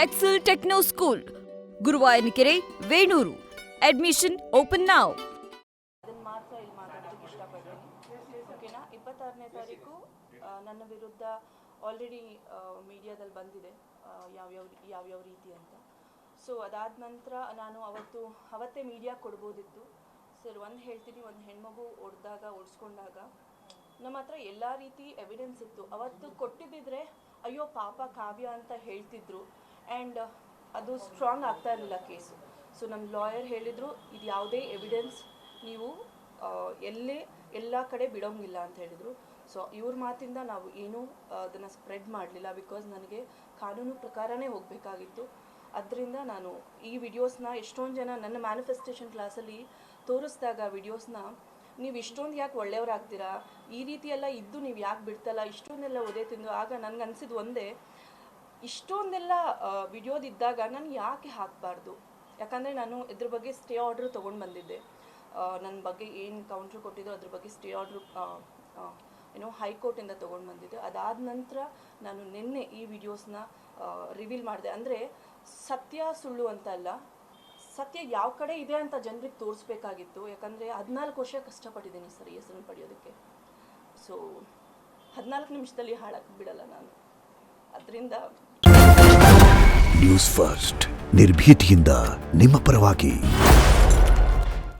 Excel Techno School, Guruvayanakere, Venur. Admission open now. ಅದನ್ನು ಮಾತ್ರ ಇಲ್ಲಿ ಮಾತಾಡೋದಕ್ಕೆ ಇಷ್ಟಪಡ್ತೀನಿ. ಓಕೆನಾ? 26ನೇ ತಾರೀಕು ನನ್ನ ವಿರುದ್ಧ ಆಲ್ರೆಡಿ ಮೀಡಿಯಾದಲ್ಲಿ ಬಂದಿದೆ ಯಾವ್ಯಾವ ರೀತಿ ಅಂತ. ಸೊ ಅದಾದ ನಂತರ ನಾನು ಅವತ್ತೇ ಮೀಡಿಯಾ ಕೊಡ್ಬೋದಿತ್ತು. ಸರ್, ಒಂದು ಹೇಳ್ತೀನಿ, ಒಂದು ಹೆಣ್ಮಗು ಓಡಿಸ್ಕೊಂಡಾಗ ನಮ್ಮ ಹತ್ರ ಎಲ್ಲ ರೀತಿ ಎವಿಡೆನ್ಸ್ ಇತ್ತು. ಅವತ್ತು ಕೊಟ್ಟಿದ್ದಿದ್ರೆ ಅಯ್ಯೋ ಪಾಪ ಕಾವ್ಯ ಅಂತ ಹೇಳ್ತಿದ್ರು ಆ್ಯಂಡ್ ಅದು ಸ್ಟ್ರಾಂಗ್ ಆಗ್ತಾ ಇರಲಿಲ್ಲ ಕೇಸು. ಸೊ ನಮ್ಮ ಲಾಯರ್ ಹೇಳಿದರು, ಇದು ಯಾವುದೇ ಎವಿಡೆನ್ಸ್ ನೀವು ಎಲ್ಲ ಕಡೆ ಬಿಡೋಂಗಿಲ್ಲ ಅಂತ ಹೇಳಿದರು. ಸೊ ಇವ್ರ ಮಾತಿಂದ ನಾವು ಏನೂ ಅದನ್ನು ಸ್ಪ್ರೆಡ್ ಮಾಡಲಿಲ್ಲ, ಬಿಕಾಸ್ ನನಗೆ ಕಾನೂನು ಪ್ರಕಾರನೇ ಹೋಗಬೇಕಾಗಿತ್ತು. ಅದರಿಂದ ನಾನು ಈ ವಿಡಿಯೋಸ್ನ ಎಷ್ಟೊಂದು ಜನ ನನ್ನ ಮ್ಯಾನಿಫೆಸ್ಟೇಷನ್ ಕ್ಲಾಸಲ್ಲಿ ತೋರಿಸಿದಾಗ ವಿಡಿಯೋಸ್ನ, ನೀವು ಇಷ್ಟೊಂದು ಯಾಕೆ ಒಳ್ಳೆಯವರಾಗ್ತೀರಾ, ಈ ರೀತಿ ಎಲ್ಲ ಇದ್ದು ನೀವು ಯಾಕೆ ಬಿಡ್ತಲ್ಲ, ಇಷ್ಟೊಂದೆಲ್ಲ ಒದೆ ತಿಂದು. ಆಗ ನನಗನ್ಸಿದ್ದು ಒಂದೇ, ಇಷ್ಟೊಂದೆಲ್ಲ ವಿಡಿಯೋದಿದ್ದಾಗ ನಾನು ಯಾಕೆ ಹಾಕಬಾರ್ದು. ಯಾಕಂದರೆ ನಾನು ಇದ್ರ ಬಗ್ಗೆ ಸ್ಟೇ ಆರ್ಡ್ರ್ ತೊಗೊಂಡು ಬಂದಿದ್ದೆ. ನನ್ನ ಬಗ್ಗೆ ಏನು ಕೌಂಟ್ರ್ ಕೊಟ್ಟಿದ್ದೋ ಅದ್ರ ಬಗ್ಗೆ ಸ್ಟೇ ಆರ್ಡ್ರ್ ಹೈಕೋರ್ಟಿಂದ ತೊಗೊಂಡು ಬಂದಿದ್ದೆ. ಅದಾದ ನಂತರ ನಾನು ನಿನ್ನೆ ಈ ವಿಡಿಯೋಸ್ನ ರಿವೀಲ್ ಮಾಡಿದೆ. ಅಂದರೆ ಸತ್ಯ ಸುಳ್ಳು ಅಂತ ಅಲ್ಲ, ಸತ್ಯ ಯಾವ ಕಡೆ ಇದೆ ಅಂತ ಜನರಿಗೆ ತೋರಿಸ್ಬೇಕಾಗಿತ್ತು. ಯಾಕಂದರೆ 14 ವರ್ಷ ಕಷ್ಟಪಟ್ಟಿದ್ದೀನಿ ಸರ್ ಈ ಹೆಸರನ್ನು ಪಡೆಯೋದಕ್ಕೆ. ಸೊ 14 ನಿಮಿಷದಲ್ಲಿ ಹಾಳಾಗಿ ಬಿಡಲ್ಲ ನಾನು. ಅದರಿಂದ ನ್ಯೂಸ್ ಫಸ್ಟ್ ನಿರ್ಭೀತಿಯಿಂದ ನಿಮ್ಮ ಪರವಾಗಿ.